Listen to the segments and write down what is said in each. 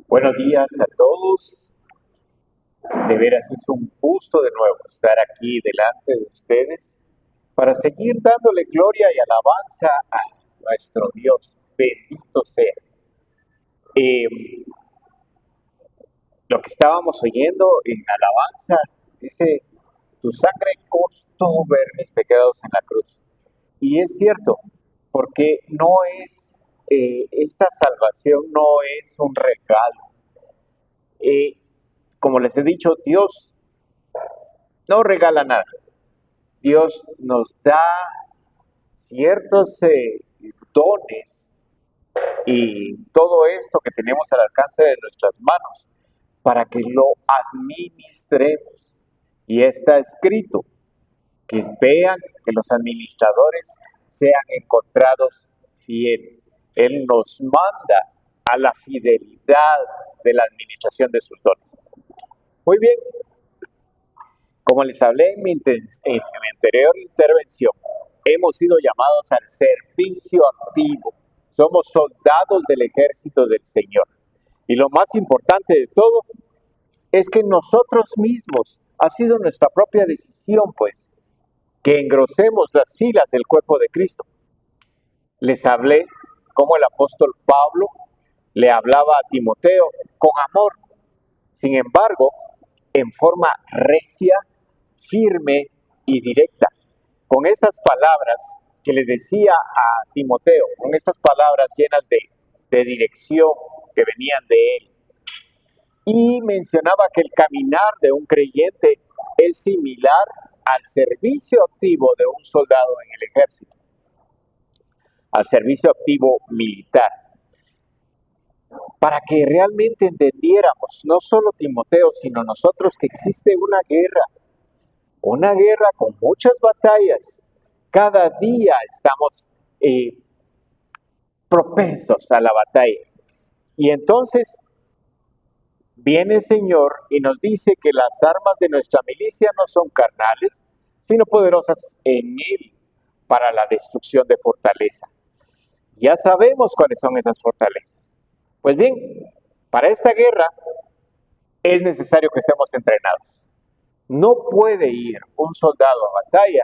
Buenos días a todos. De veras es un gusto de nuevo estar aquí delante de ustedes para seguir dándole gloria y alabanza a nuestro Dios. Bendito sea. Eh, lo que estábamos oyendo en alabanza dice, tu sangre costó ver mis pecados en la cruz. Y es cierto, porque no es, esta salvación no es un regalo. Eh, como les he dicho, Dios no regala nada. Dios nos da ciertos dones y todo esto que tenemos al alcance de nuestras manos para que lo administremos. Y está escrito que vean que los administradores sean encontrados fieles. Él nos manda a la fidelidad de la administración de sus dones. Muy bien, como les hablé en mi anterior intervención, hemos sido llamados al servicio activo. Somos soldados del ejército del Señor. Y lo más importante de todo es que nosotros mismos, ha sido nuestra propia decisión, pues, que engrosemos las filas del cuerpo de Cristo. Les hablé como el apóstol Pablo le hablaba a Timoteo con amor. Sin embargo, en forma recia, firme y directa, con estas palabras que le decía a Timoteo, con estas palabras llenas de dirección que venían de él. Y mencionaba que el caminar de un creyente es similar al servicio activo de un soldado en el ejército, al servicio activo militar. Para que realmente entendiéramos, no solo Timoteo, sino nosotros, que existe una guerra con muchas batallas. Cada día estamos propensos a la batalla. Y entonces viene el Señor y nos dice que las armas de nuestra milicia no son carnales, sino poderosas en Él para la destrucción de fortaleza. Ya sabemos cuáles son esas fortalezas. Pues bien, para esta guerra es necesario que estemos entrenados. No puede ir un soldado a batalla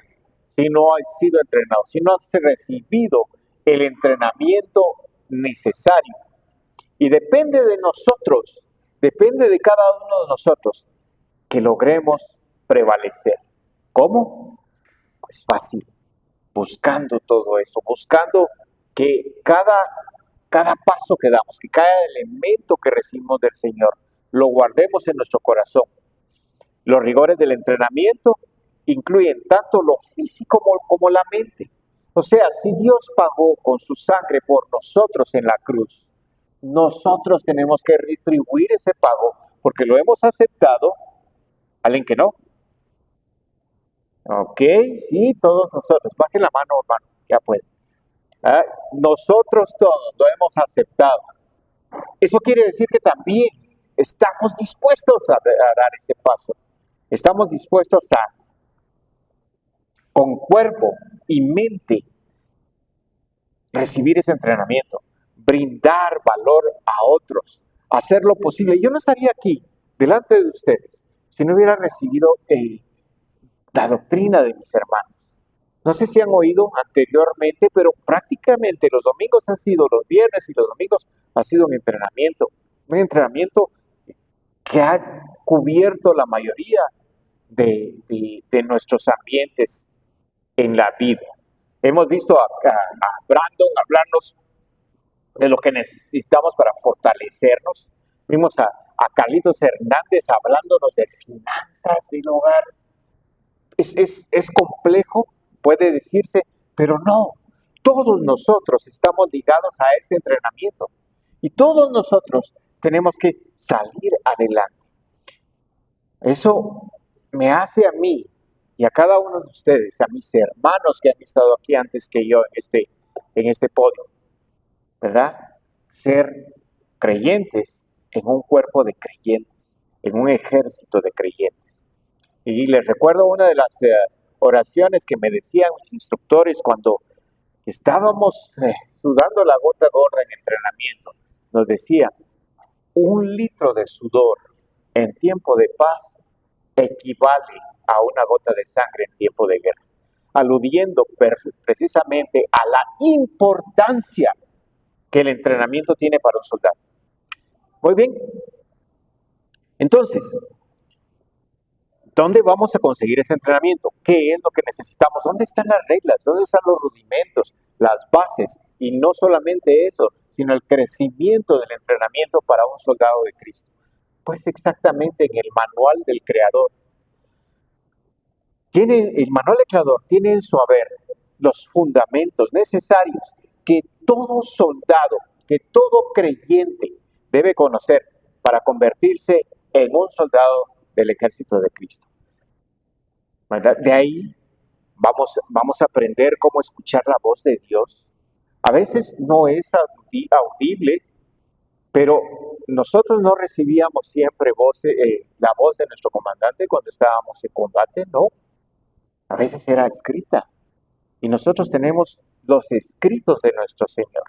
si no ha sido entrenado, si no ha recibido el entrenamiento necesario. Y depende de nosotros, depende de cada uno de nosotros que logremos prevalecer. ¿Cómo? Pues fácil, buscando todo eso, buscando que cada paso que damos, que cada elemento que recibimos del Señor, lo guardemos en nuestro corazón. Los rigores del entrenamiento incluyen tanto lo físico como la mente. O sea, si Dios pagó con su sangre por nosotros en la cruz, nosotros tenemos que retribuir ese pago porque lo hemos aceptado. ¿Alguien que no? Ok, sí, todos nosotros. Bajen la mano, hermano, ya puede. ¿Ah? Nosotros todos lo hemos aceptado. Eso quiere decir que también estamos dispuestos a dar ese paso. Estamos dispuestos a, con cuerpo y mente, recibir ese entrenamiento, brindar valor a otros, hacer lo posible. Yo no estaría aquí delante de ustedes si no hubiera recibido la doctrina de mis hermanos. No sé si han oído anteriormente, pero prácticamente los domingos han sido los viernes y los domingos ha sido un entrenamiento que ha cubierto la mayoría de nuestros ambientes en la vida. Hemos visto a Brandon hablarnos de lo que necesitamos para fortalecernos. Vimos a Carlitos Hernández hablándonos de finanzas del hogar. Es complejo, puede decirse, pero no. Todos nosotros estamos ligados a este entrenamiento y todos nosotros tenemos que salir adelante. Eso me hace a mí y a cada uno de ustedes, a mis hermanos que han estado aquí antes que yo en este podio, ¿verdad? Ser creyentes en un cuerpo de creyentes, en un ejército de creyentes. Y les recuerdo una de las oraciones que me decían mis instructores cuando estábamos sudando la gota gorda en entrenamiento. Nos decían, un un litro de sudor en tiempo de paz equivale a una gota de sangre en tiempo de guerra, aludiendo precisamente a la importancia que el entrenamiento tiene para un soldado. Muy bien, entonces, ¿dónde vamos a conseguir ese entrenamiento? ¿Qué es lo que necesitamos? ¿Dónde están las reglas? ¿Dónde están los rudimentos, las bases? Y no solamente eso, sino el crecimiento del entrenamiento para un soldado de Cristo. Pues exactamente en el manual del Creador. El manual del Creador tiene en su haber los fundamentos necesarios que todo soldado, que todo creyente debe conocer para convertirse en un soldado del ejército de Cristo. ¿Verdad? De ahí vamos a aprender cómo escuchar la voz de Dios. A veces no es audible, pero nosotros no recibíamos siempre la voz de nuestro comandante cuando estábamos en combate, no. A veces era escrita. Y nosotros tenemos los escritos de nuestro Señor.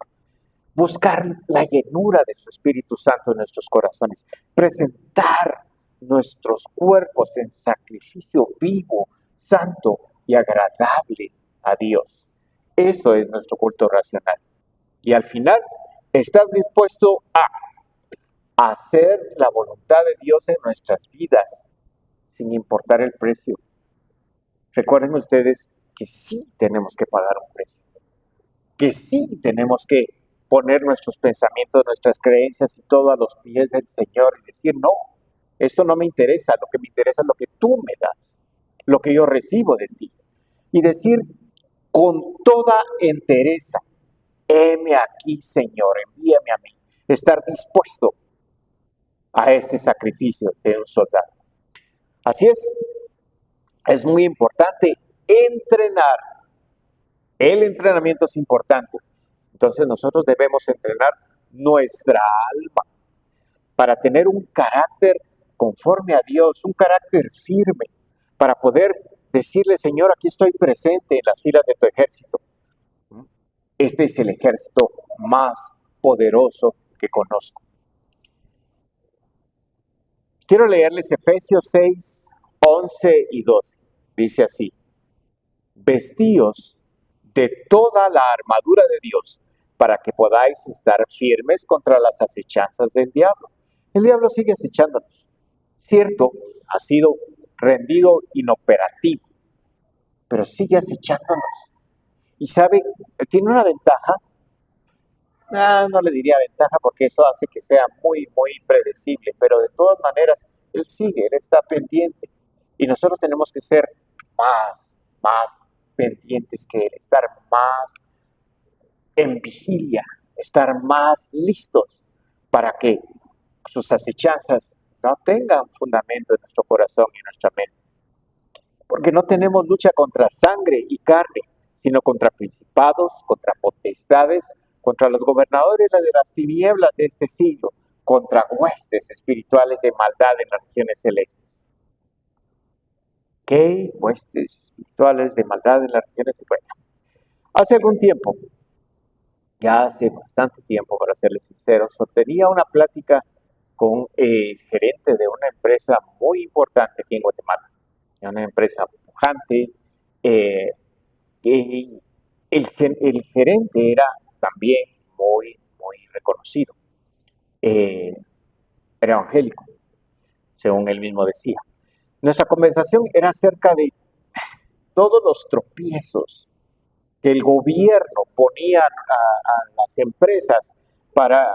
Buscar la llenura de su Espíritu Santo en nuestros corazones. Presentar nuestros cuerpos en sacrificio vivo, santo y agradable a Dios. Eso es nuestro culto racional. Y al final, estar dispuesto a hacer la voluntad de Dios en nuestras vidas, sin importar el precio. Recuerden ustedes que sí tenemos que pagar un precio, que sí tenemos que poner nuestros pensamientos, nuestras creencias y todo a los pies del Señor y decir, no, esto no me interesa, lo que me interesa es lo que tú me das, lo que yo recibo de ti. Y decir con toda entereza, heme aquí, Señor, envíame a mí. Estar dispuesto a ese sacrificio de un soldado. Así es muy importante entrenar. El entrenamiento es importante. Entonces nosotros debemos entrenar nuestra alma para tener un carácter conforme a Dios, un carácter firme, para poder decirle, Señor, aquí estoy presente en las filas de tu ejército. Este es el ejército más poderoso que conozco. Quiero leerles Efesios 6, 11 y 12. Dice así, vestíos de toda la armadura de Dios para que podáis estar firmes contra las acechanzas del diablo. El diablo sigue acechándonos. Cierto, ha sido rendido inoperativo, pero sigue acechándonos. Y sabe, tiene una ventaja. No le diría ventaja porque eso hace que sea muy, muy predecible, pero de todas maneras, él sigue, él está pendiente. Y nosotros tenemos que ser más pendientes que él, estar más en vigilia, estar más listos para que sus acechanzas no tengan fundamento en nuestro corazón y en nuestra mente. Porque no tenemos lucha contra sangre y carne, sino contra principados, contra potestades, contra los gobernadores de las tinieblas de este siglo, contra huestes espirituales de maldad en las regiones celestes. ¿Qué huestes espirituales de maldad en las regiones celestes? Hace algún tiempo, ya hace bastante tiempo, para serles sinceros, tenía una plática con el gerente de una empresa muy importante aquí en Guatemala, una empresa pujante, y el gerente era también muy reconocido, era evangélico, según él mismo decía. Nuestra conversación era acerca de todos los tropiezos que el gobierno ponía a las empresas para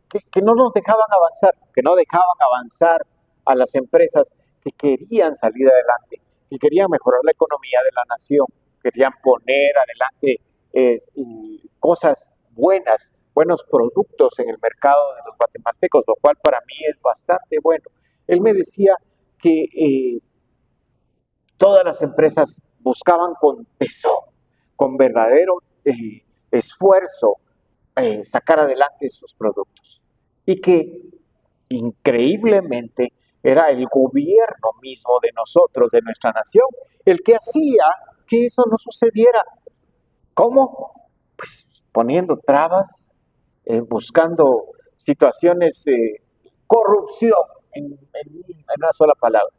que no nos dejaban avanzar, que no dejaban avanzar a las empresas que querían salir adelante, que querían mejorar la economía de la nación, querían poner adelante cosas buenas, buenos productos en el mercado de los guatemaltecos, lo cual para mí es bastante bueno. Él me decía que todas las empresas buscaban con tesón, con verdadero esfuerzo, sacar adelante sus productos. Y que increíblemente era el gobierno mismo de nosotros, de nuestra nación, el que hacía que eso no sucediera. ¿Cómo? Pues poniendo trabas, buscando situaciones corrupción, en una sola palabra.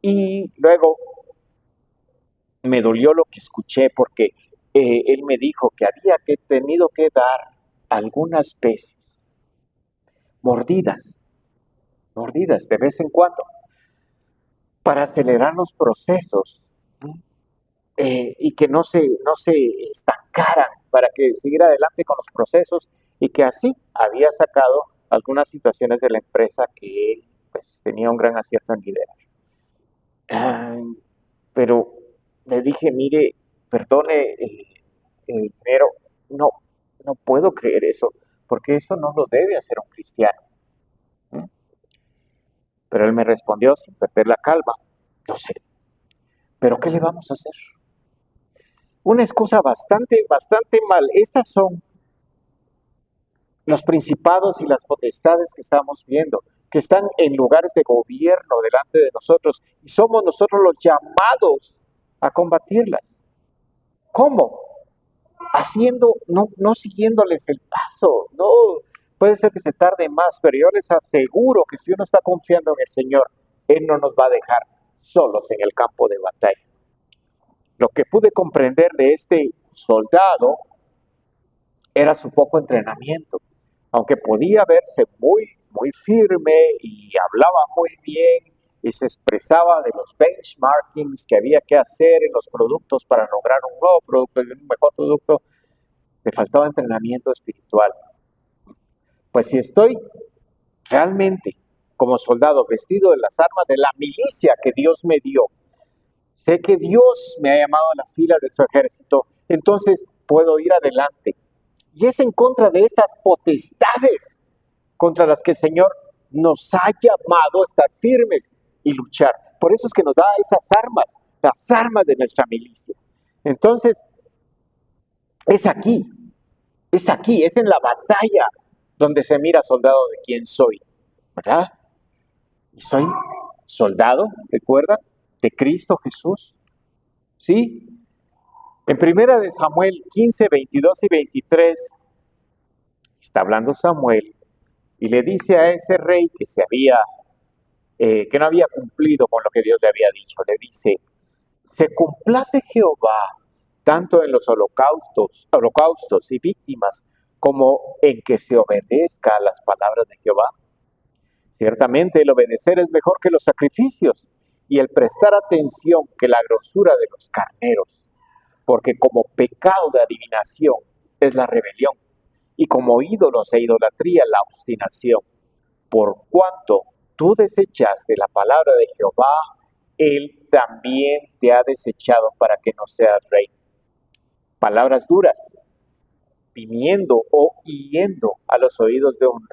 Y luego me dolió lo que escuché porque él me dijo que había tenido que dar algunas veces mordidas, mordidas de vez en cuando, para acelerar los procesos, ¿no? Y que no se estancaran, para que siguiera adelante con los procesos y que así había sacado algunas situaciones de la empresa que él pues, tenía un gran acierto en liderar. Ay, pero le dije, mire, perdone, pero no, no puedo creer eso, porque eso no lo debe hacer un cristiano. ¿Mm? Pero él me respondió sin perder la calma, no sé, pero ¿qué le vamos a hacer? Una excusa bastante, bastante mal. Estas son los principados y las potestades que estamos viendo, que están en lugares de gobierno delante de nosotros, y somos nosotros los llamados a combatirlas. ¿Cómo? Haciendo, no siguiéndoles el paso, no, puede ser que se tarde más, pero yo les aseguro que si uno está confiando en el Señor, Él no nos va a dejar solos en el campo de batalla. Lo que pude comprender de este soldado era su poco entrenamiento, aunque podía verse muy, muy firme y hablaba muy bien y se expresaba de los benchmarkings que había que hacer en los productos para lograr un nuevo producto y un mejor producto, le faltaba entrenamiento espiritual. Pues si estoy realmente como soldado vestido de las armas de la milicia que Dios me dio, sé que Dios me ha llamado a las filas de su ejército, entonces puedo ir adelante. Y es en contra de estas potestades contra las que el Señor nos ha llamado a estar firmes y luchar. Por eso es que nos da esas armas, las armas de nuestra milicia. Entonces, es aquí, es aquí, es en la batalla donde se mira soldado de quién soy, ¿verdad? Y soy soldado, recuerda, de Cristo Jesús, ¿sí? En primera de Samuel 15, 22 y 23, está hablando Samuel y le dice a ese rey que no había cumplido con lo que Dios le había dicho, le dice, se complace Jehová tanto en los holocaustos y víctimas como en que se obedezca a las palabras de Jehová. Ciertamente el obedecer es mejor que los sacrificios y el prestar atención que la grosura de los carneros, porque como pecado de adivinación es la rebelión y como ídolos e idolatría la obstinación. Por cuanto tú desechaste la palabra de Jehová, Él también te ha desechado para que no seas rey. Palabras duras, viniendo o yendo a los oídos de un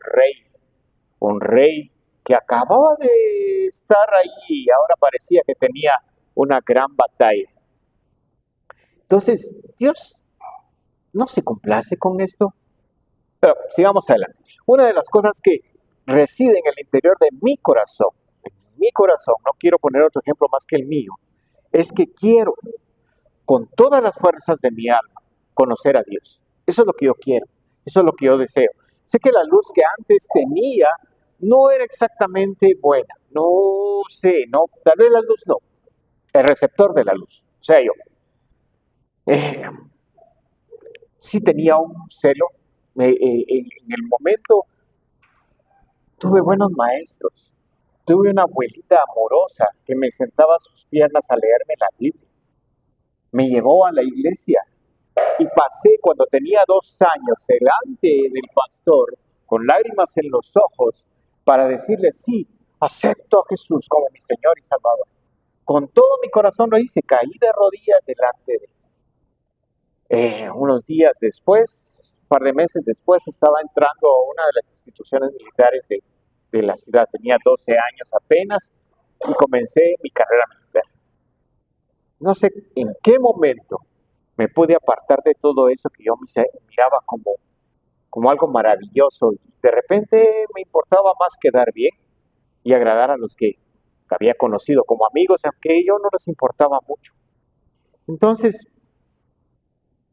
rey que acababa de estar ahí y ahora parecía que tenía una gran batalla. Entonces, Dios no se complace con esto. Pero sigamos adelante. Una de las cosas que reside en el interior de mi corazón, no quiero poner otro ejemplo más que el mío, es que quiero con todas las fuerzas de mi alma conocer a Dios. Eso es lo que yo quiero, eso es lo que yo deseo. Sé que la luz que antes tenía no era exactamente buena, no sé, no, tal vez la luz no, el receptor de la luz, o sea yo. Eh, sí tenía un celo, en el momento tuve buenos maestros, tuve una abuelita amorosa que me sentaba a sus piernas a leerme la Biblia, me llevó a la iglesia y pasé cuando tenía 2 años delante del pastor con lágrimas en los ojos para decirle sí, acepto a Jesús como mi Señor y Salvador. Con todo mi corazón lo hice, caí de rodillas delante de él. Unos días después, un par de meses después, estaba entrando a una de las instituciones militares de la ciudad. Tenía 12 años apenas y comencé mi carrera militar. No sé en qué momento me pude apartar de todo eso que yo miraba como algo maravilloso. Y de repente me importaba más quedar bien y agradar a los que había conocido como amigos, aunque yo no les importaba mucho. Entonces,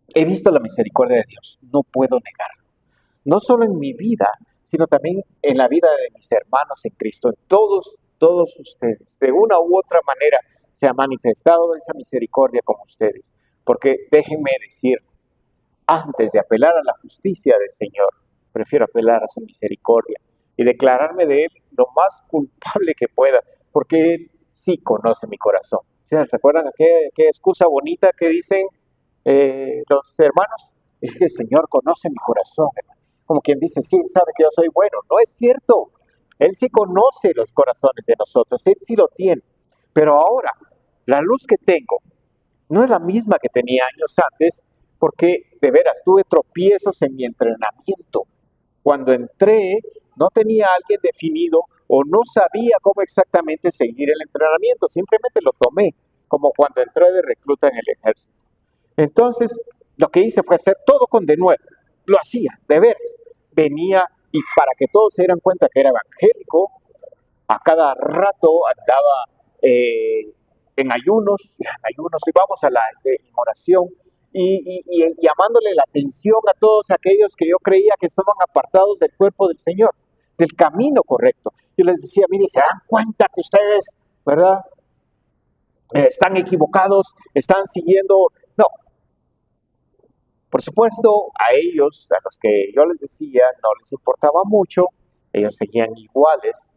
he visto la misericordia de Dios, no puedo negarlo. No solo en mi vida, sino también en la vida de mis hermanos en Cristo, en todos ustedes. De una u otra manera se ha manifestado esa misericordia con ustedes, porque déjenme decir, antes de apelar a la justicia del Señor, prefiero apelar a su misericordia y declararme de Él lo más culpable que pueda, porque Él sí conoce mi corazón. ¿Se recuerdan qué excusa bonita que dicen los hermanos? Es que el Señor conoce mi corazón. Como quien dice, sí, Él sabe que yo soy bueno. No es cierto. Él sí conoce los corazones de nosotros, Él sí lo tiene. Pero ahora, la luz que tengo no es la misma que tenía años antes, porque de veras tuve tropiezos en mi entrenamiento. Cuando entré, no tenía a alguien definido o no sabía cómo exactamente seguir el entrenamiento, simplemente lo tomé, como cuando entré de recluta en el ejército. Entonces, lo que hice fue hacer todo con de nuevo. Lo hacía, de veras. Venía y para que todos se dieran cuenta que era evangélico, a cada rato andaba en ayunos, íbamos a la oración y llamándole la atención a todos aquellos que yo creía que estaban apartados del cuerpo del Señor, del camino correcto. Yo les decía, mire, se dan cuenta que ustedes, ¿verdad? Están equivocados, están siguiendo. No, por supuesto, a ellos, a los que yo les decía, no les importaba mucho, ellos seguían iguales.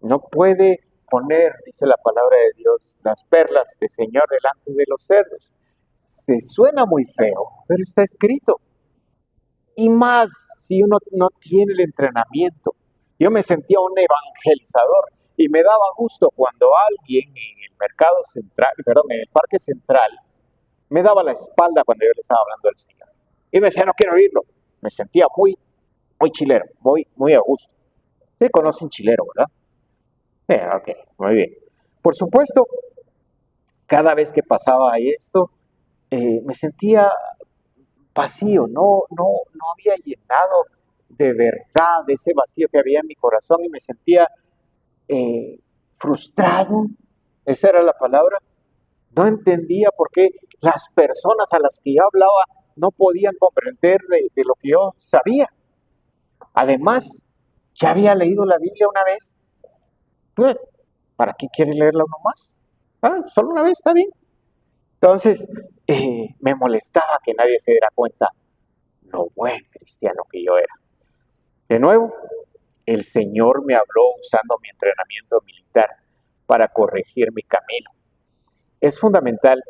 No puede poner, dice la palabra de Dios, las perlas del Señor delante de los cerdos. Se suena muy feo, pero está escrito. Y más si uno no tiene el entrenamiento. Yo me sentía un evangelizador y me daba gusto cuando alguien en el mercado central, perdón, en el parque central, me daba la espalda cuando yo le estaba hablando al Señor. Y me decía, no quiero oírlo. Me sentía muy chilero, muy a gusto. Ustedes conocen chilero, ¿verdad? Ok, muy bien. Por supuesto, cada vez que pasaba esto, me sentía vacío, no había llenado de verdad ese vacío que había en mi corazón y me sentía eh, frustrado, esa era la palabra. No entendía por qué las personas a las que yo hablaba no podían comprender de lo que yo sabía. Además, ya había leído la Biblia una vez. Pues, ¿para qué quiere leerla uno más? Solo una vez está bien. Entonces, me molestaba que nadie se diera cuenta lo buen cristiano que yo era. De nuevo, el Señor me habló usando mi entrenamiento militar para corregir mi camino. Es fundamental,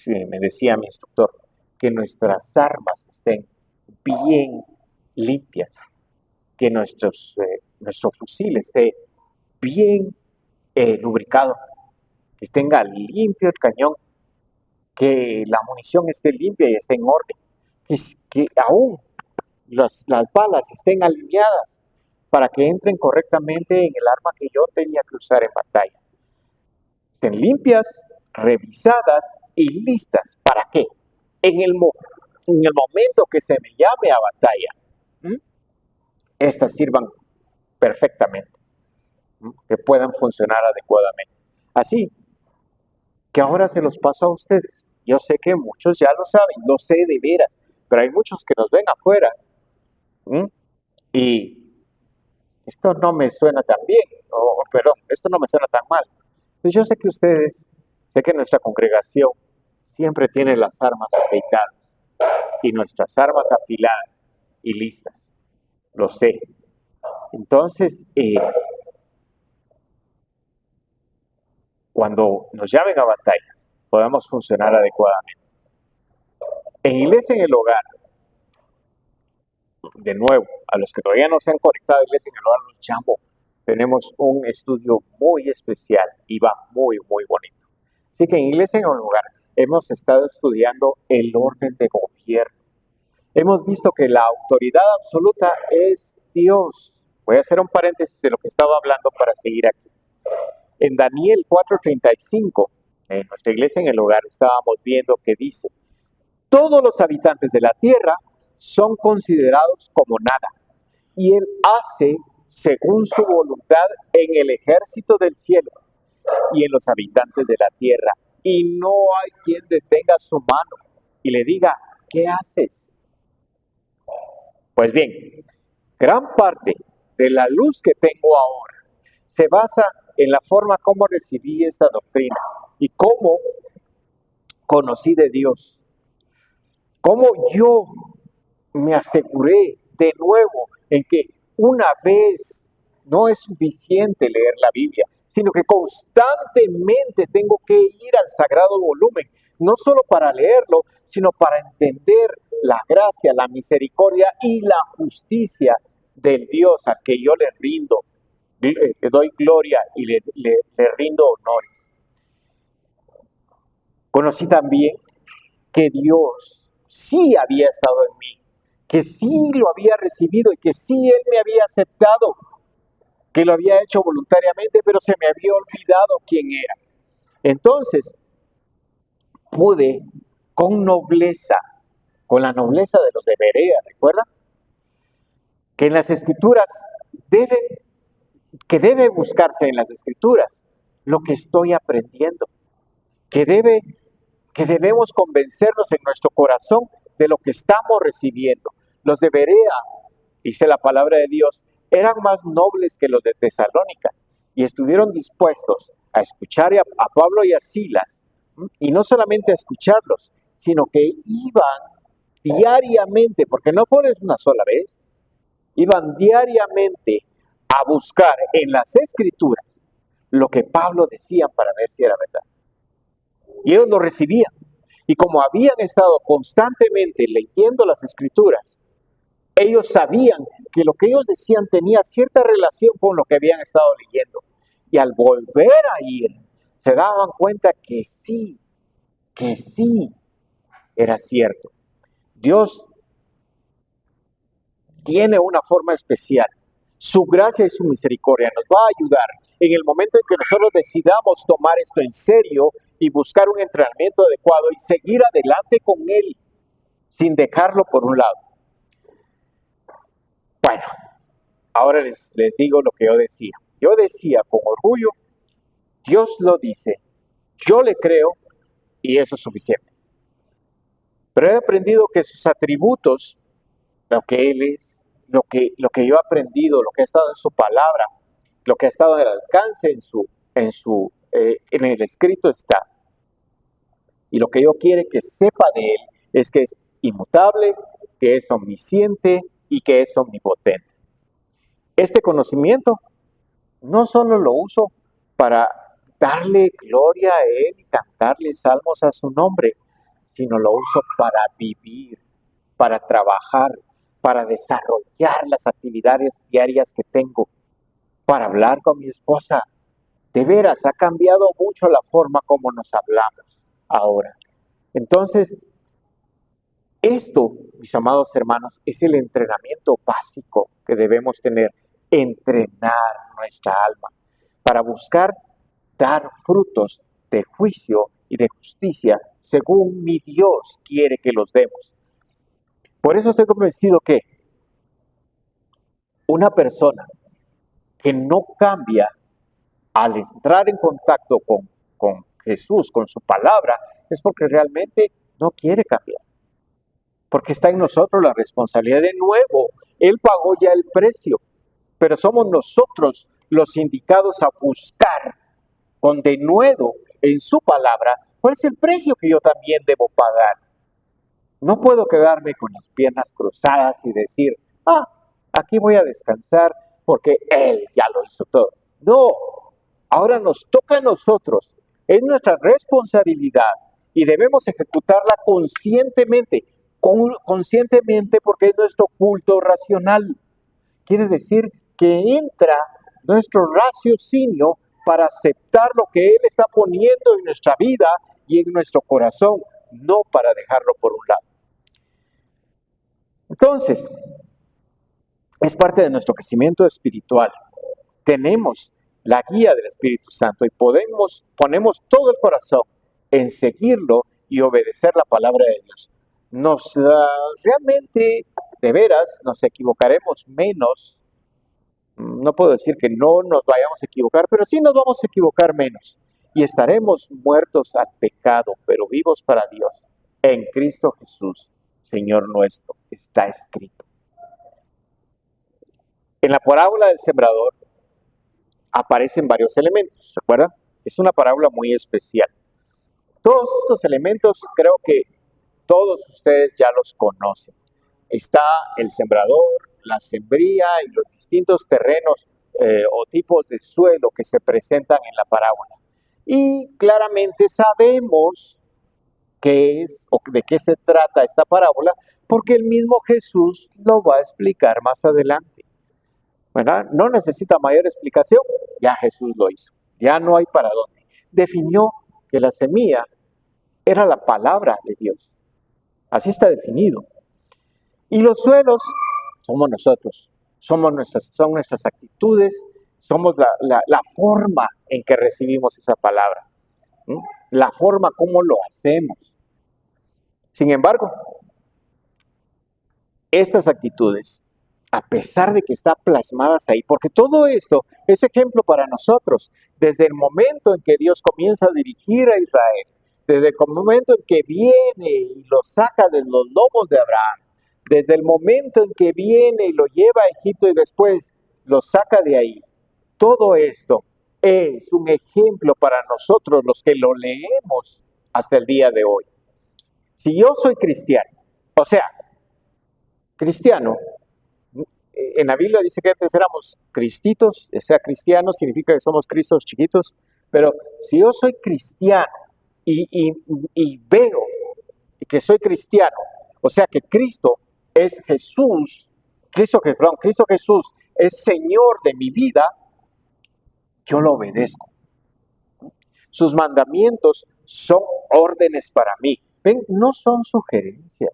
me decía mi instructor, que nuestras armas estén bien limpias, que nuestro fusil esté bien lubricado, que tenga limpio el cañón, que la munición esté limpia y esté en orden, que aún las balas estén alineadas para que entren correctamente en el arma que yo tenía que usar en batalla. Estén limpias, revisadas y listas. ¿Para qué? En el, en el momento que se me llame a batalla, estas sirvan perfectamente, que puedan funcionar adecuadamente. Así que ahora se los paso a ustedes. Yo sé que muchos ya lo saben, lo sé de veras, pero hay muchos que nos ven afuera. ¿Mm? Y esto no me suena tan bien, o perdón, esto no me suena tan mal. Pues yo sé que ustedes, sé que nuestra congregación siempre tiene las armas aceitadas y nuestras armas afiladas y listas. Lo sé. Entonces, cuando nos llamen a batalla, podamos funcionar adecuadamente. En Iglesia en el Hogar, de nuevo, a los que todavía no se han conectado a Iglesia en el Hogar, los llamo. Tenemos un estudio muy especial y va muy bonito. Así que en Iglesia en el Hogar hemos estado estudiando el orden de gobierno. Hemos visto que la autoridad absoluta es Dios. Voy a hacer un paréntesis de lo que estaba hablando para seguir aquí. En Daniel 4:35, en nuestra iglesia en el hogar, estábamos viendo que dice, todos los habitantes de la tierra son considerados como nada, y Él hace según su voluntad en el ejército del cielo y en los habitantes de la tierra, y no hay quien detenga su mano y le diga, ¿qué haces? Pues bien, Gran parte de la luz que tengo ahora se basa en la forma como recibí esta doctrina y cómo conocí de Dios, cómo yo me aseguré de nuevo en que una vez no es suficiente leer la Biblia, sino que constantemente tengo que ir al sagrado volumen, no solo para leerlo, sino para entender la gracia, la misericordia y la justicia del Dios al que yo le doy gloria y le rindo honores. Conocí también que Dios sí había estado en mí, que sí lo había recibido y que sí Él me había aceptado, que lo había hecho voluntariamente, pero se me había olvidado quién era. Entonces pude con nobleza, con la nobleza de los de Berea, ¿recuerda? Que en las escrituras debe, que debe buscarse en las escrituras lo que estoy aprendiendo, que debe que debemos convencernos en nuestro corazón de lo que estamos recibiendo. Los de Berea, dice la palabra de Dios, eran más nobles que los de Tesalónica y estuvieron dispuestos a escuchar a Pablo y a Silas, y no solamente a escucharlos, sino que iban diariamente, porque no fue una sola vez, iban diariamente a buscar en las escrituras lo que Pablo decía para ver si era verdad. Y ellos lo recibían. Y como habían estado constantemente leyendo las escrituras, ellos sabían que lo que ellos decían tenía cierta relación con lo que habían estado leyendo. Y al volver a ir, se daban cuenta que sí era cierto. Dios tiene una forma especial. Su gracia y su misericordia nos va a ayudar en el momento en que nosotros decidamos tomar esto en serio y buscar un entrenamiento adecuado y seguir adelante con Él sin dejarlo por un lado. Bueno, ahora les digo lo que yo decía. Yo decía con orgullo, Dios lo dice, yo le creo y eso es suficiente. Pero he aprendido que sus atributos, lo que Él es, lo que yo he aprendido, lo que ha estado en su palabra, lo que ha estado al alcance en el escrito está. Y lo que yo quiero que sepa de Él es que es inmutable, que es omnisciente y que es omnipotente. Este conocimiento no solo lo uso para darle gloria a Él y cantarle salmos a su nombre, sino lo uso para vivir, para trabajar, para desarrollar las actividades diarias que tengo, para hablar con mi esposa. De veras, ha cambiado mucho la forma como nos hablamos ahora. Entonces, esto, mis amados hermanos, es el entrenamiento básico que debemos tener, entrenar nuestra alma para buscar dar frutos de juicio y de justicia según mi Dios quiere que los demos. Por eso estoy convencido que una persona que no cambia al entrar en contacto con Jesús, con su palabra, es porque realmente no quiere cambiar. Porque está en nosotros la responsabilidad de nuevo. Él pagó ya el precio, pero somos nosotros los indicados a buscar con denuedo en su palabra cuál es el precio que yo también debo pagar. No puedo quedarme con las piernas cruzadas y decir, aquí voy a descansar porque Él ya lo hizo todo. No, ahora nos toca a nosotros, es nuestra responsabilidad y debemos ejecutarla conscientemente, conscientemente porque es nuestro culto racional. Quiere decir que entra nuestro raciocinio para aceptar lo que Él está poniendo en nuestra vida y en nuestro corazón, no para dejarlo por un lado. Entonces, es parte de nuestro crecimiento espiritual. Tenemos la guía del Espíritu Santo y ponemos todo el corazón en seguirlo y obedecer la palabra de Dios. Realmente, de veras, nos equivocaremos menos. No puedo decir que no nos vayamos a equivocar, pero sí nos vamos a equivocar menos. Y estaremos muertos al pecado, pero vivos para Dios. En Cristo Jesús, Señor nuestro, está escrito. En la parábola del sembrador aparecen varios elementos, ¿recuerdan? Es una parábola muy especial. Todos estos elementos creo que todos ustedes ya los conocen. Está el sembrador, la sembría y los distintos terrenos o tipos de suelo que se presentan en la parábola. Y claramente sabemos qué es o de qué se trata esta parábola porque el mismo Jesús lo va a explicar más adelante. ¿Verdad? No necesita mayor explicación, ya Jesús lo hizo. Ya no hay para dónde. Definió que la semilla era la palabra de Dios. Así está definido. Y los suelos somos nosotros, son nuestras actitudes, somos la forma en que recibimos esa palabra, ¿sí? La forma como lo hacemos. Sin embargo, estas actitudes, a pesar de que están plasmadas ahí, porque todo esto es ejemplo para nosotros, desde el momento en que Dios comienza a dirigir a Israel, desde el momento en que viene y lo saca de los lomos de Abraham, desde el momento en que viene y lo lleva a Egipto y después lo saca de ahí, todo esto es un ejemplo para nosotros los que lo leemos hasta el día de hoy. Si yo soy cristiano, o sea, cristiano, en la Biblia dice que antes éramos cristitos, o sea, cristianos significa que somos cristos chiquitos, pero si yo soy cristiano y veo que soy cristiano, o sea que Cristo es Jesús, Cristo Jesús es Señor de mi vida, yo lo obedezco. Sus mandamientos son órdenes para mí. ¿Ven? No son sugerencias,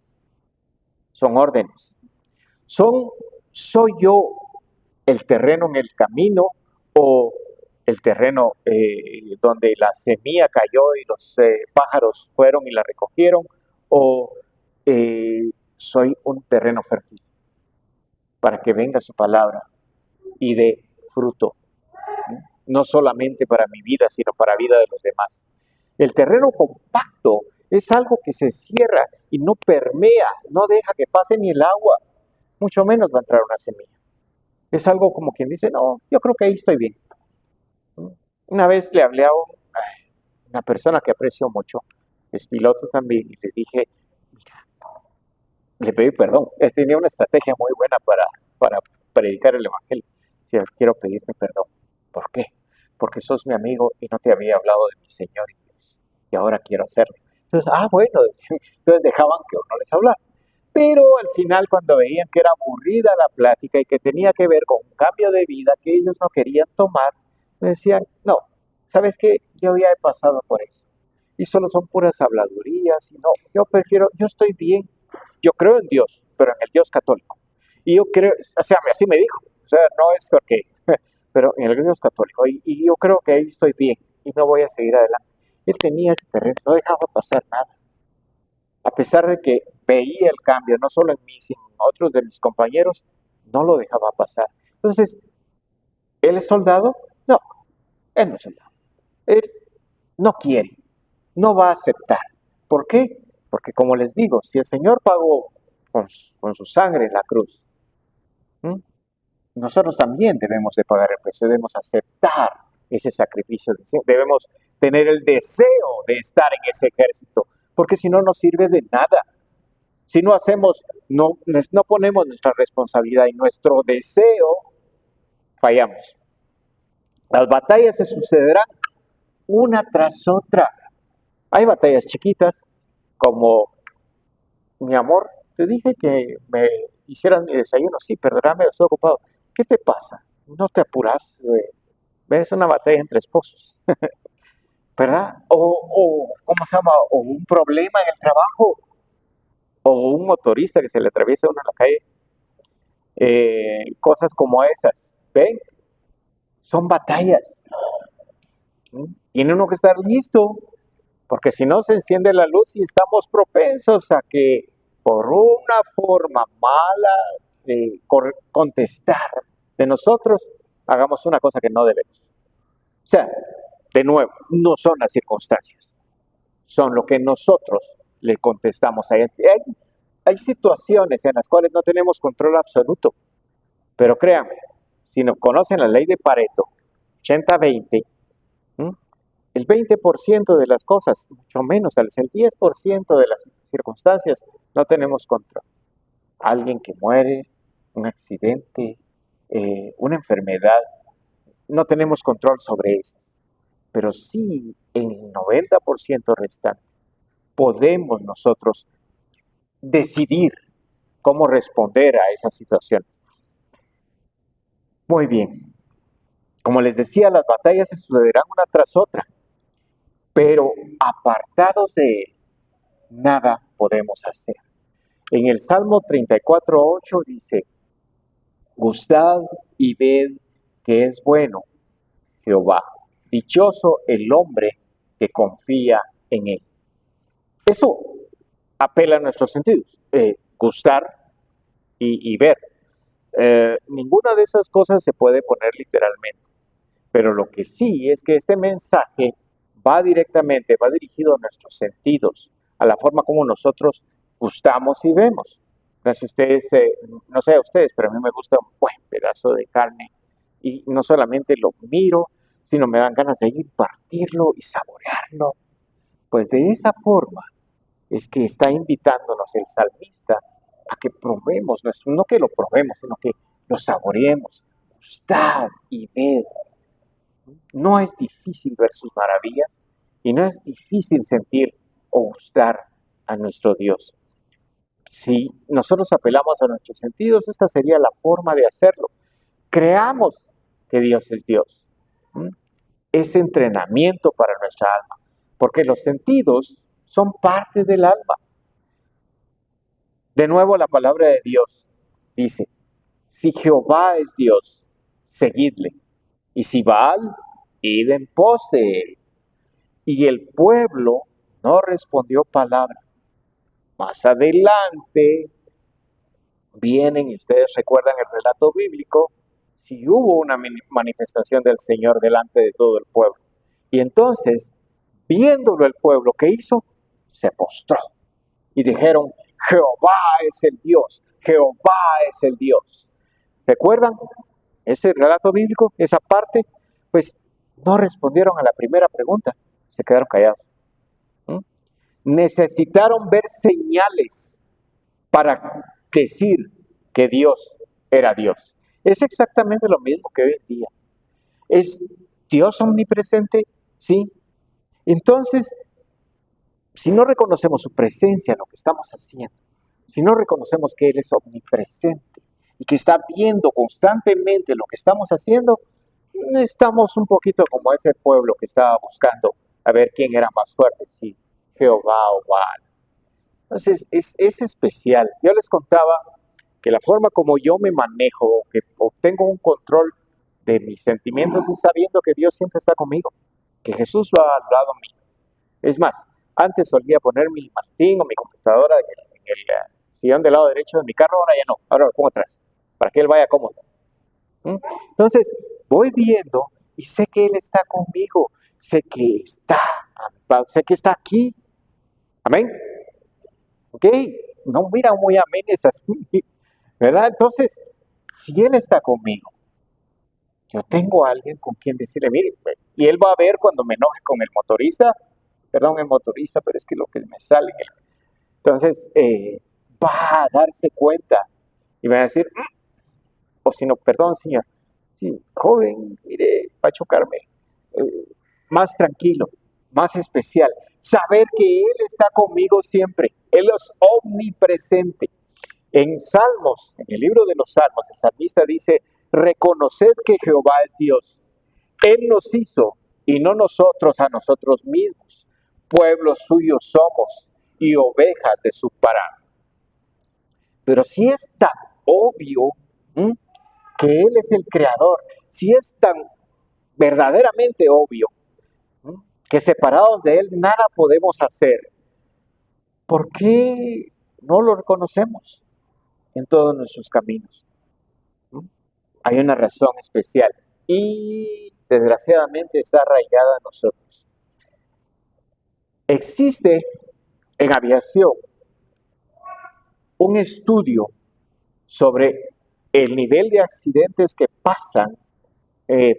son órdenes. ¿Soy yo el terreno en el camino o el terreno donde la semilla cayó y los pájaros fueron y la recogieron? ¿O soy un terreno fértil para que venga su palabra y dé fruto? No solamente para mi vida, sino para la vida de los demás. El terreno compacto es algo que se cierra y no permea, no deja que pase ni el agua, mucho menos va a entrar una semilla. Es algo como quien dice, no, yo creo que ahí estoy bien. Una vez le hablé a una persona que aprecio mucho, es piloto también, y le dije, mira, le pedí perdón. Él tenía una estrategia muy buena para predicar el evangelio. Decía, quiero pedirte perdón. ¿Por qué? Porque sos mi amigo y no te había hablado de mi Señor y Dios. Y ahora quiero hacerlo. Entonces, bueno, entonces dejaban que uno les hablara. Pero al final, cuando veían que era aburrida la plática y que tenía que ver con un cambio de vida que ellos no querían tomar, me decían, no, ¿sabes qué? Yo ya he pasado por eso. Y solo son puras habladurías. Y no, yo estoy bien. Yo creo en Dios, pero en el Dios católico. Y yo creo, o sea, así me dijo. O sea, no es porque, pero en el Dios católico. Y yo creo que ahí estoy bien y no voy a seguir adelante. Él tenía ese terreno, no dejaba pasar nada. A pesar de que veía el cambio, no solo en mí, sino en otros de mis compañeros, no lo dejaba pasar. Entonces, ¿él es soldado? No, él no es soldado. Él no quiere, no va a aceptar. ¿Por qué? Porque como les digo, si el Señor pagó con su sangre en la cruz, ¿m? Nosotros también debemos de pagar el precio, debemos aceptar ese sacrificio, debemos tener el deseo de estar en ese ejército, porque si no, no sirve de nada. Si no hacemos, no ponemos nuestra responsabilidad y nuestro deseo, fallamos. Las batallas se sucederán una tras otra. Hay batallas chiquitas, como, mi amor, te dije que me hicieras mi desayuno. Sí, perdóname, estoy ocupado. ¿Qué te pasa? No te apuras. ¿Ves? Una batalla entre esposos, ¿verdad? ¿Cómo se llama? O un problema en el trabajo, o un motorista que se le atraviesa a uno en la calle. Cosas como esas, ¿ven? Son batallas. Tiene uno que estar listo, porque si no se enciende la luz y estamos propensos a que por una forma mala de contestar de nosotros, hagamos una cosa que no debemos. O sea, de nuevo, no son las circunstancias, son lo que nosotros le contestamos. Hay situaciones en las cuales no tenemos control absoluto, pero créanme, Si no conocen la ley de Pareto, 80-20, el 20% de las cosas, mucho menos, tal vez el 10% de las circunstancias, no tenemos control. Alguien que muere, un accidente, una enfermedad, no tenemos control sobre esas. Pero sí, en el 90% restante, podemos nosotros decidir cómo responder a esas situaciones. Muy bien. Como les decía, las batallas se sucederán una tras otra, pero apartados de él, nada podemos hacer. En el Salmo 34:8 dice, gustad y ved que es bueno Jehová, dichoso el hombre que confía en él. Eso apela a nuestros sentidos, gustar y ver. Ninguna de esas cosas se puede poner literalmente, pero lo que sí es que este mensaje va directamente, va dirigido a nuestros sentidos, a la forma como nosotros gustamos y vemos. Si ustedes, no sé a ustedes, pero a mí me gusta un buen pedazo de carne y no solamente lo miro, sino me dan ganas de ir, partirlo y saborearlo. Pues de esa forma es que está invitándonos el salmista a que probemos, no que lo probemos, sino que lo saboreemos. Gustad y ved. No es difícil ver sus maravillas y no es difícil sentir o gustar a nuestro Dios. Si nosotros apelamos a nuestros sentidos, esta sería la forma de hacerlo. Creamos que Dios es Dios. Es entrenamiento para nuestra alma, porque los sentidos son parte del alma. De nuevo la palabra de Dios dice, si Jehová es Dios, seguidle, y si Baal, id en pos de él. Y el pueblo no respondió palabra. Más adelante vienen, y ustedes recuerdan el relato bíblico, si hubo una manifestación del Señor delante de todo el pueblo. Y entonces, viéndolo el pueblo, ¿qué hizo? Se postró. Y dijeron, Jehová es el Dios, Jehová es el Dios. ¿Recuerdan ese relato bíblico, esa parte? Pues no respondieron a la primera pregunta, se quedaron callados. Necesitaron ver señales para decir que Dios era Dios. Es exactamente lo mismo que hoy en día. ¿Es Dios omnipresente? Sí. Entonces, si no reconocemos su presencia en lo que estamos haciendo, si no reconocemos que Él es omnipresente y que está viendo constantemente lo que estamos haciendo, estamos un poquito como ese pueblo que estaba buscando a ver quién era más fuerte, si Jehová o Baal. Entonces, es especial. Yo les contaba que la forma como yo me manejo, que obtengo un control de mis sentimientos, es sabiendo que Dios siempre está conmigo, que Jesús va al lado mío. Es más, antes solía poner mi maletín o mi computadora en el sillón del lado derecho de mi carro, ahora ya no, ahora lo pongo atrás, para que Él vaya cómodo. Entonces, voy viendo y sé que Él está conmigo, sé que está, sé que está aquí. Amén. ¿Ok? No, mira, muy amén es así, ¿verdad? Entonces, si Él está conmigo, yo tengo a alguien con quien decirle, mire, y Él va a ver cuando me enoje con el motorista, perdón, el motorista, pero es que lo que me sale, entonces va a darse cuenta y va a decir, o si no, perdón, señor, sí, joven, mire, va a chocarme, más tranquilo, más especial, saber que Él está conmigo siempre, Él es omnipresente. En Salmos, en el libro de los Salmos, el salmista dice, reconoced que Jehová es Dios. Él nos hizo y no nosotros a nosotros mismos. Pueblos suyos somos y ovejas de su parada. Pero si es tan obvio que Él es el creador, si es tan verdaderamente obvio que separados de Él nada podemos hacer, ¿por qué no lo reconocemos en todos nuestros caminos? Hay una razón especial y desgraciadamente está arraigada en nosotros. Existe en aviación un estudio sobre el nivel de accidentes que pasan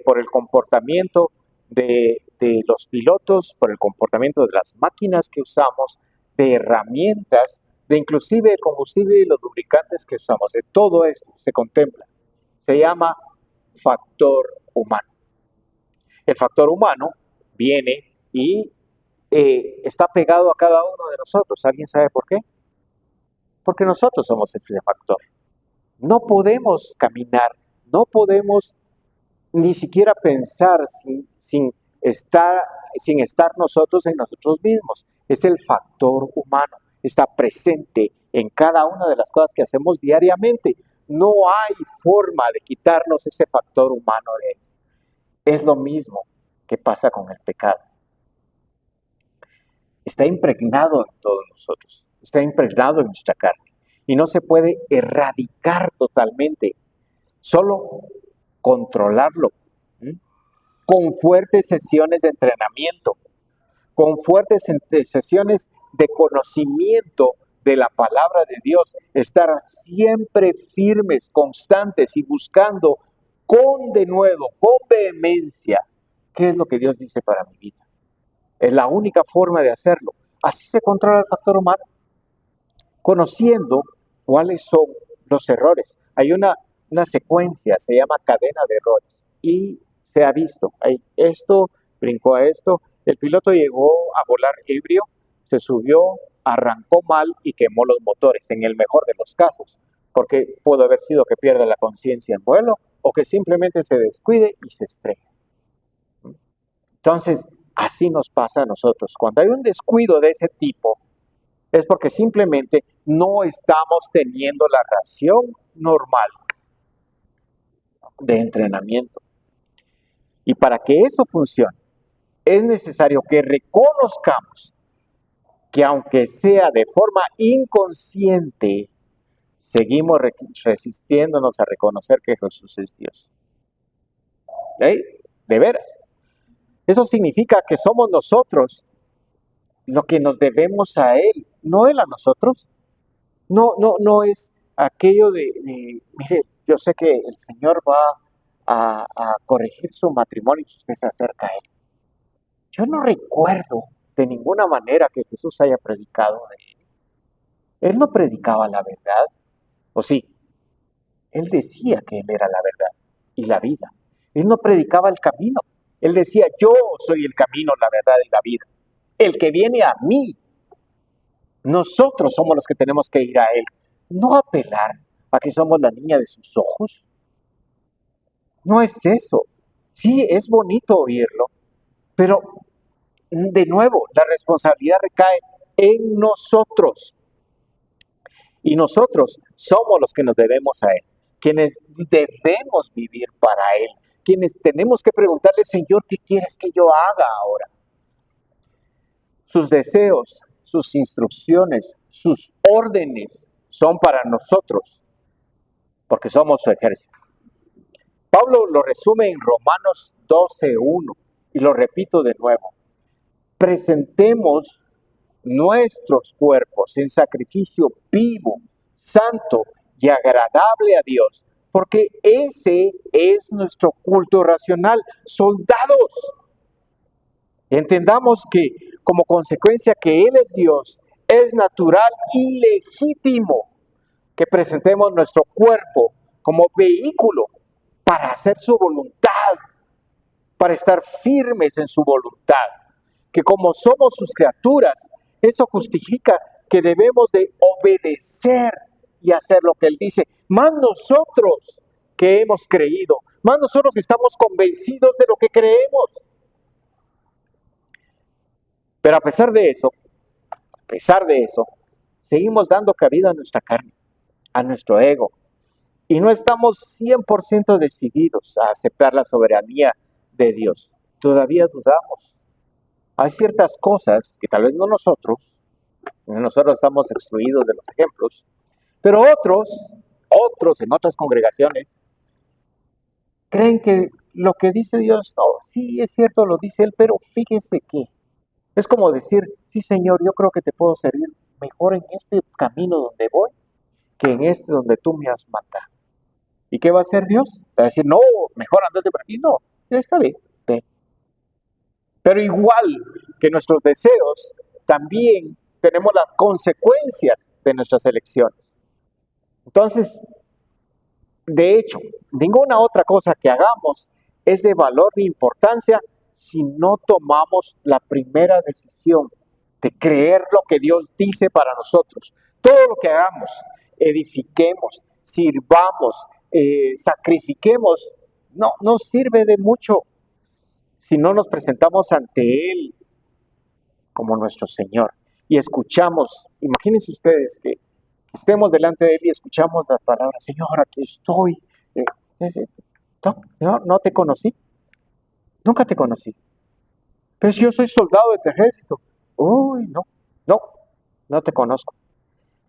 por el comportamiento de los pilotos, por el comportamiento de las máquinas que usamos, de herramientas, de inclusive el combustible y los lubricantes que usamos. De todo esto se contempla. Se llama factor humano. El factor humano viene y está pegado a cada uno de nosotros. ¿Alguien sabe por qué? Porque nosotros somos ese factor. No podemos caminar, no podemos ni siquiera pensar estar, sin estar nosotros en nosotros mismos. Es el factor humano, está presente en cada una de las cosas que hacemos diariamente. No hay forma de quitarnos ese factor humano de él. Es lo mismo que pasa con el pecado. Está impregnado en todos nosotros, está impregnado en nuestra carne y no se puede erradicar totalmente, solo controlarlo, ¿sí? Con fuertes sesiones de entrenamiento, con fuertes sesiones de conocimiento de la palabra de Dios, estar siempre firmes, constantes y buscando con denuedo, con vehemencia, qué es lo que Dios dice para mi vida. Es la única forma de hacerlo. Así se controla el factor humano, conociendo cuáles son los errores. Hay una secuencia, se llama cadena de errores, y se ha visto, esto brincó a esto, el piloto llegó a volar ebrio, se subió, arrancó mal y quemó los motores, en el mejor de los casos, porque pudo haber sido que pierda la conciencia en vuelo o que simplemente se descuide y se estrella. Entonces, así nos pasa a nosotros. Cuando hay un descuido de ese tipo, es porque simplemente no estamos teniendo la ración normal de entrenamiento. Y para que eso funcione, es necesario que reconozcamos que aunque sea de forma inconsciente, seguimos resistiéndonos a reconocer que Jesús es Dios. ¿Sí? De veras. Eso significa que somos nosotros lo que nos debemos a Él, no Él a nosotros. No es aquello mire, yo sé que el Señor va a corregir su matrimonio si usted se acerca a Él. Yo no recuerdo de ninguna manera que Jesús haya predicado de Él. Él no predicaba la verdad, ¿o sí? Él decía que Él era la verdad y la vida. Él no predicaba el camino. Él decía, yo soy el camino, la verdad y la vida. El que viene a mí, nosotros somos los que tenemos que ir a Él. No apelar a que somos la niña de sus ojos. No es eso. Sí, es bonito oírlo, pero de nuevo, la responsabilidad recae en nosotros. Y nosotros somos los que nos debemos a Él, quienes debemos vivir para Él, quienes tenemos que preguntarle, Señor, ¿qué quieres que yo haga ahora? Sus deseos, sus instrucciones, sus órdenes son para nosotros, porque somos su ejército. Pablo lo resume en Romanos 12:1 y lo repito de nuevo. Presentemos nuestros cuerpos en sacrificio vivo, santo y agradable a Dios, porque ese es nuestro culto racional. Soldados, entendamos que como consecuencia que Él es Dios, es natural y legítimo que presentemos nuestro cuerpo como vehículo para hacer su voluntad, para estar firmes en su voluntad, que como somos sus criaturas, eso justifica que debemos de obedecer y hacer lo que Él dice, más nosotros que hemos creído, más nosotros que estamos convencidos de lo que creemos. Pero a pesar de eso, seguimos dando cabida a nuestra carne, a nuestro ego, y no estamos 100% decididos a aceptar la soberanía de Dios. Todavía dudamos. Hay ciertas cosas que tal vez no nosotros estamos excluidos de los ejemplos, pero otros en otras congregaciones, creen que lo que dice Dios, no, sí es cierto, lo dice Él, pero fíjese que es como decir, sí Señor, yo creo que te puedo servir mejor en este camino donde voy que en este donde tú me has mandado. ¿Y qué va a hacer Dios? Va a decir, no, mejor andate por aquí. No, está bien, ve. Pero igual que nuestros deseos, también tenemos las consecuencias de nuestras elecciones. Entonces, de hecho, ninguna otra cosa que hagamos es de valor ni importancia si no tomamos la primera decisión de creer lo que Dios dice para nosotros. Todo lo que hagamos, edifiquemos, sirvamos, sacrifiquemos, no sirve de mucho si no nos presentamos ante Él como nuestro Señor y escuchamos. Imagínense ustedes que estemos delante de Él y escuchamos las palabras, Señor, aquí estoy. Eh, no te conocí, nunca te conocí. Pero si yo soy soldado de tu ejército. Uy, no, no te conozco.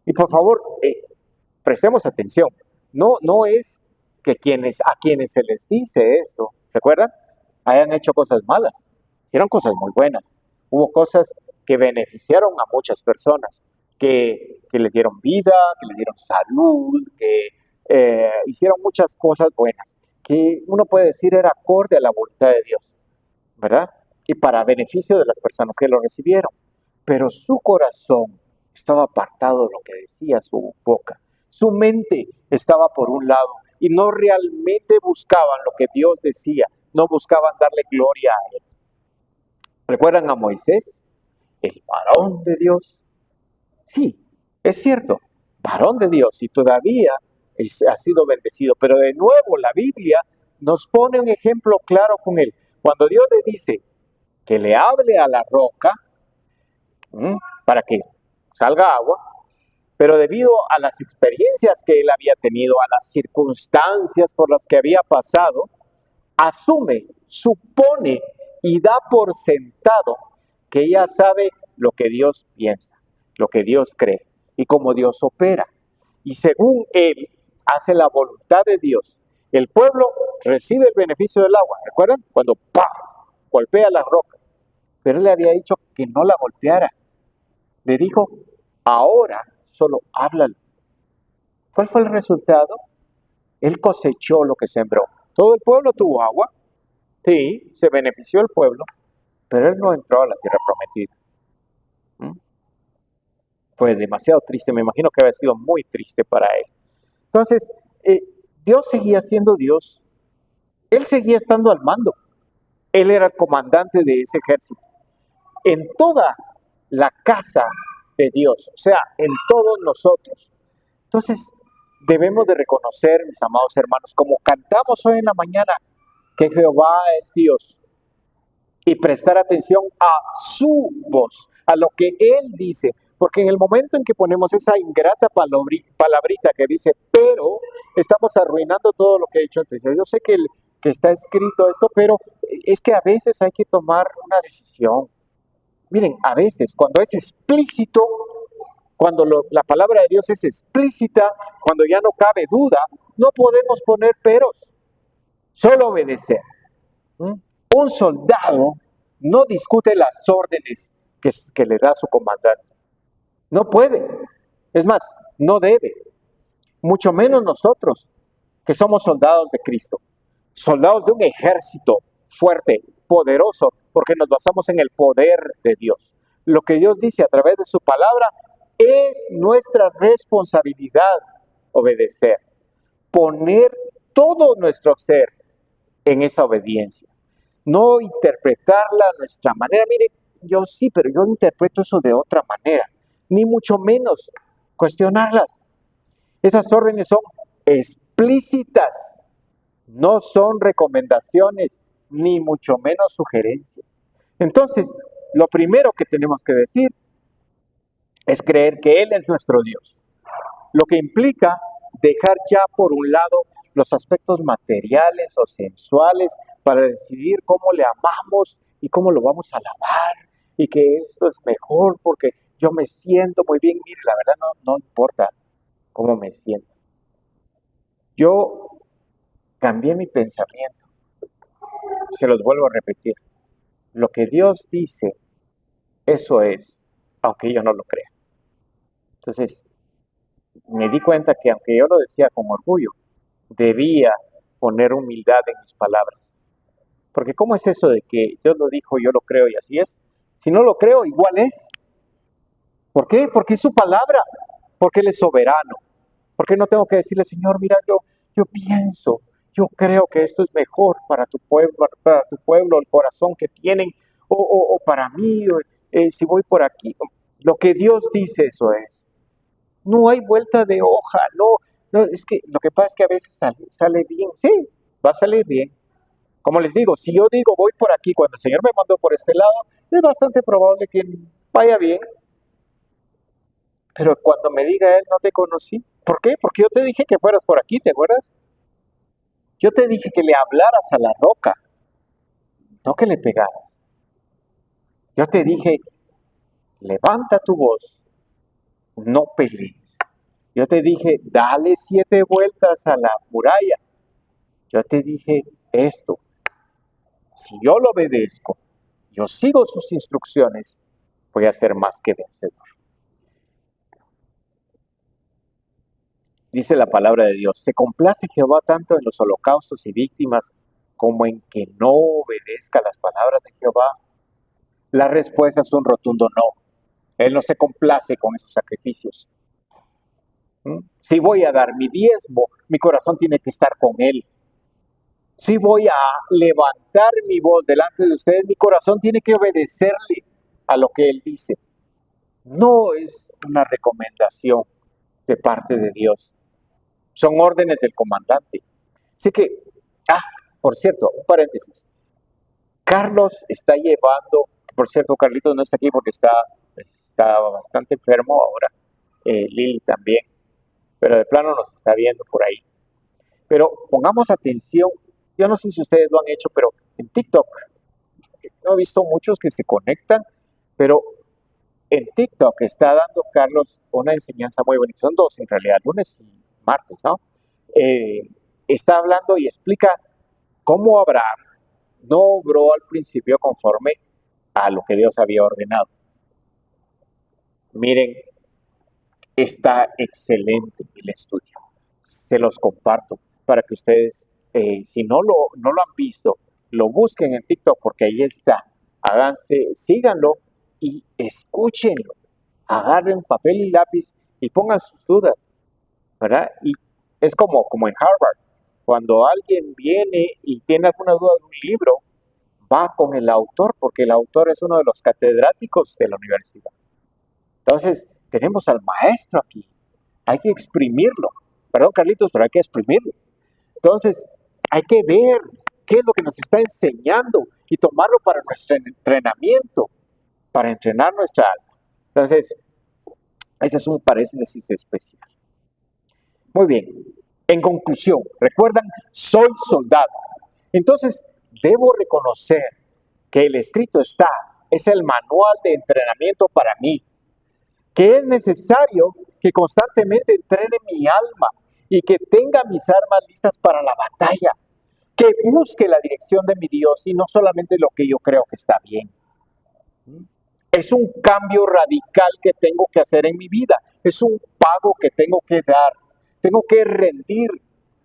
Y por favor, prestemos atención. No es que a quienes se les dice esto, ¿recuerdan? Hayan hecho cosas malas. Hicieron cosas muy buenas. Hubo cosas que beneficiaron a muchas personas, que les dieron vida, que les dieron salud, que hicieron muchas cosas buenas, que uno puede decir era acorde a la voluntad de Dios, ¿verdad? Y para beneficio de las personas que lo recibieron. Pero su corazón estaba apartado de lo que decía su boca. Su mente estaba por un lado y no realmente buscaban lo que Dios decía, no buscaban darle gloria a Él. ¿Recuerdan a Moisés? El varón de Dios. Sí, es cierto, varón de Dios y todavía ha sido bendecido. Pero de nuevo la Biblia nos pone un ejemplo claro con él. Cuando Dios le dice que le hable a la roca para que salga agua, pero debido a las experiencias que él había tenido, a las circunstancias por las que había pasado, asume, supone y da por sentado que ella sabe lo que Dios piensa, lo que Dios cree y cómo Dios opera. Y según él, hace la voluntad de Dios. El pueblo recibe el beneficio del agua, ¿recuerdan? Cuando ¡pam! Golpea la roca. Pero él le había dicho que no la golpeara. Le dijo, ahora solo háblalo. ¿Cuál fue el resultado? Él cosechó lo que sembró. Todo el pueblo tuvo agua. Sí, se benefició el pueblo, pero él no entró a la tierra prometida. ¿Mm? Fue demasiado triste, me imagino que había sido muy triste para él. Entonces, Dios seguía siendo Dios, él seguía estando al mando, él era el comandante de ese ejército. En toda la casa de Dios, o sea, en todos nosotros. Entonces, debemos de reconocer, mis amados hermanos, como cantamos hoy en la mañana, que Jehová es Dios, y prestar atención a su voz, a lo que Él dice, porque en el momento en que ponemos esa ingrata palabrita que dice, pero estamos arruinando todo lo que he dicho antes. Yo sé que está escrito esto, pero es que a veces hay que tomar una decisión. Miren, a veces cuando es explícito, cuando la palabra de Dios es explícita, cuando ya no cabe duda, no podemos poner peros, solo obedecer. ¿Mm? Un soldado no discute las órdenes que le da su comandante. No puede. Es más, no debe. Mucho menos nosotros, que somos soldados de Cristo. Soldados de un ejército fuerte, poderoso, porque nos basamos en el poder de Dios. Lo que Dios dice a través de su palabra es nuestra responsabilidad obedecer. Poner todo nuestro ser en esa obediencia. No interpretarla a nuestra manera. Mire, yo sí, pero yo interpreto eso de otra manera. Ni mucho menos cuestionarlas. Esas órdenes son explícitas, no son recomendaciones, ni mucho menos sugerencias. Entonces, lo primero que tenemos que decir es creer que Él es nuestro Dios, lo que implica dejar ya por un lado los aspectos materiales o sensuales para decidir cómo le amamos y cómo lo vamos a alabar y que esto es mejor porque yo me siento muy bien. Mire, la verdad no importa cómo me siento. Yo cambié mi pensamiento, se los vuelvo a repetir. Lo que Dios dice, eso es, aunque yo no lo crea. Entonces, me di cuenta que aunque yo lo decía con orgullo, debía poner humildad en mis palabras. Porque ¿cómo es eso de que Dios lo dijo, yo lo creo y así es? Si no lo creo, igual es. ¿Por qué? Porque es su palabra, porque Él es soberano. Porque no tengo que decirle, Señor, mira, yo pienso, yo creo que esto es mejor para tu pueblo, el corazón que tienen, o para mí, si voy por aquí. Lo que Dios dice, eso es. No hay vuelta de hoja, no, es que lo que pasa es que a veces sale bien, sí, va a salir bien. Como les digo, si yo digo voy por aquí cuando el Señor me mandó por este lado, es bastante probable que vaya bien, pero cuando me diga Él, no te conocí. ¿Por qué? Porque yo te dije que fueras por aquí, ¿te acuerdas? Yo te dije que le hablaras a la roca, no que le pegaras. Yo te dije, levanta tu voz, no pelees. Yo te dije, dale 7 vueltas a la muralla. Yo te dije esto, si yo lo obedezco, yo sigo sus instrucciones, voy a ser más que vencedor. Dice la palabra de Dios, se complace Jehová tanto en los holocaustos y víctimas como en que no obedezca las palabras de Jehová. La respuesta es un rotundo no. Él no se complace con esos sacrificios. Si voy a dar mi diezmo, mi corazón tiene que estar con Él. Si voy a levantar mi voz delante de ustedes, mi corazón tiene que obedecerle a lo que Él dice. No es una recomendación de parte de Dios. Son órdenes del comandante. Así que, por cierto, un paréntesis. Carlos está llevando, por cierto, Carlitos no está aquí porque está bastante enfermo ahora. Lili también, pero de plano nos está viendo por ahí. Pero pongamos atención, yo no sé si ustedes lo han hecho, pero en TikTok, no he visto muchos que se conectan, pero en TikTok está dando Carlos una enseñanza muy bonita, son dos en realidad, lunes y martes, ¿no? Está hablando y explica cómo Abraham no obró al principio conforme a lo que Dios había ordenado. Miren, está excelente el estudio. Se los comparto para que ustedes, si no lo han visto, lo busquen en TikTok porque ahí está. Háganse, síganlo y escúchenlo. Agarren papel y lápiz y pongan sus dudas, ¿verdad? Y es como en Harvard. Cuando alguien viene y tiene alguna duda de un libro, va con el autor porque el autor es uno de los catedráticos de la universidad. Entonces, tenemos al maestro aquí. Hay que exprimirlo. Perdón, Carlitos, pero hay que exprimirlo. Entonces, hay que ver qué es lo que nos está enseñando y tomarlo para nuestro entrenamiento, para entrenar nuestra alma. Entonces, ese es un paréntesis especial. Muy bien. En conclusión, recuerdan, soy soldado. Entonces, debo reconocer que el escrito está, es el manual de entrenamiento para mí, que es necesario que constantemente entrene mi alma y que tenga mis armas listas para la batalla, que busque la dirección de mi Dios y no solamente lo que yo creo que está bien. Es un cambio radical que tengo que hacer en mi vida, es un pago que tengo que dar, tengo que rendir,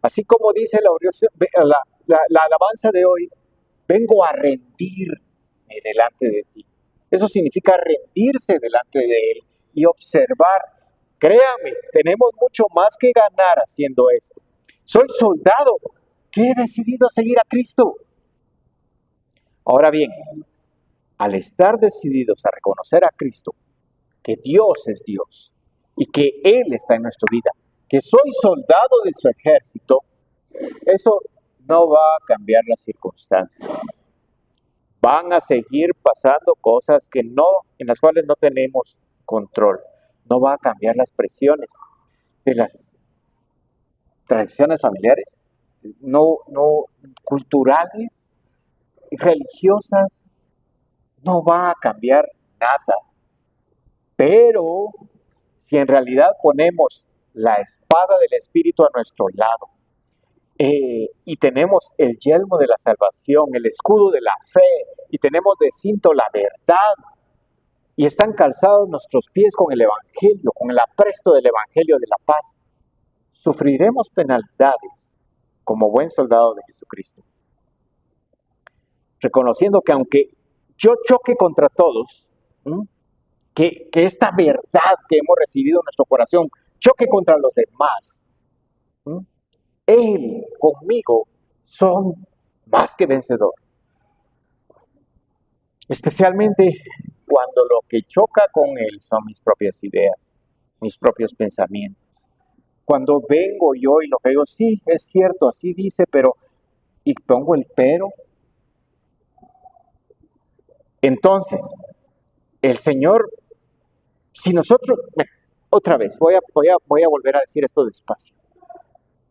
así como dice la alabanza de hoy, vengo a rendirme delante de ti. Eso significa rendirse delante de Él y observar. Créame, tenemos mucho más que ganar haciendo esto. Soy soldado que he decidido seguir a Cristo. Ahora bien, al estar decididos a reconocer a Cristo, que Dios es Dios y que Él está en nuestra vida, que soy soldado de su ejército, eso no va a cambiar las circunstancias. Van a seguir pasando cosas en las cuales no tenemos control. No va a cambiar las presiones de las tradiciones familiares, no culturales, religiosas, no va a cambiar nada. Pero si en realidad ponemos la espada del Espíritu a nuestro lado y tenemos el yelmo de la salvación, el escudo de la fe y tenemos de cinto la verdad y están calzados nuestros pies con el Evangelio, con el apresto del Evangelio de la paz, sufriremos penalidades, como buen soldado de Jesucristo, reconociendo que aunque yo choque contra todos, ¿m? Que esta verdad que hemos recibido en nuestro corazón choque contra los demás, ¿m? Él conmigo son más que vencedor. Especialmente cuando lo que choca con Él son mis propias ideas, mis propios pensamientos. Cuando vengo yo y lo que digo, sí, es cierto, así dice, pero, y pongo el pero, entonces, el Señor, si nosotros, otra vez, voy a volver a decir esto despacio.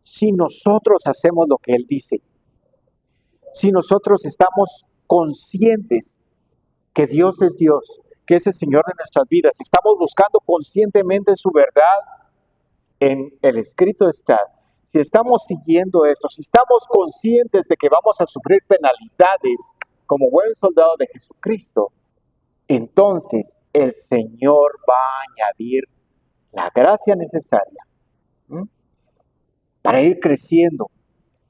Si nosotros hacemos lo que Él dice, si nosotros estamos conscientes que Dios es Dios, que es el Señor de nuestras vidas, estamos buscando conscientemente su verdad en el escrito está, si estamos siguiendo esto, si estamos conscientes de que vamos a sufrir penalidades como buen soldado de Jesucristo, entonces el Señor va a añadir la gracia necesaria, ¿m? Para ir creciendo,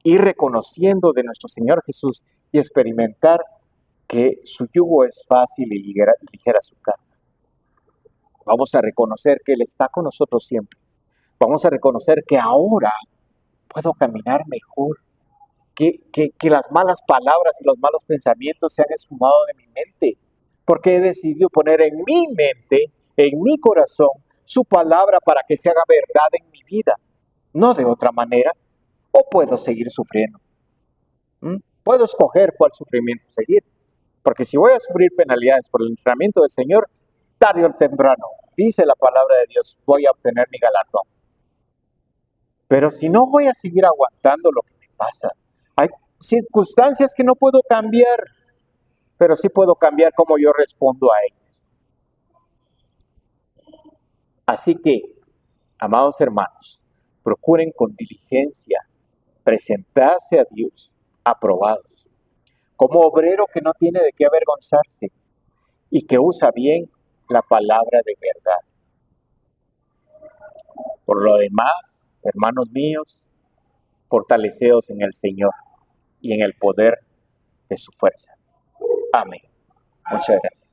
ir reconociendo de nuestro Señor Jesús y experimentar que su yugo es fácil y ligera su carga. Vamos a reconocer que Él está con nosotros siempre. Vamos a reconocer que ahora puedo caminar mejor, que las malas palabras y los malos pensamientos se han esfumado de mi mente, porque he decidido poner en mi mente, en mi corazón, su palabra para que se haga verdad en mi vida, no de otra manera, o puedo seguir sufriendo. Puedo escoger cuál sufrimiento seguir, porque si voy a sufrir penalidades por el entrenamiento del Señor, tarde o temprano, dice la palabra de Dios, voy a obtener mi galardón. Pero si no, voy a seguir aguantando lo que me pasa. Hay circunstancias que no puedo cambiar, pero sí puedo cambiar cómo yo respondo a ellas. Así que, amados hermanos, procuren con diligencia presentarse a Dios aprobados, como obrero que no tiene de qué avergonzarse y que usa bien la palabra de verdad. Por lo demás, hermanos míos, fortaleceos en el Señor y en el poder de su fuerza. Amén. Muchas gracias.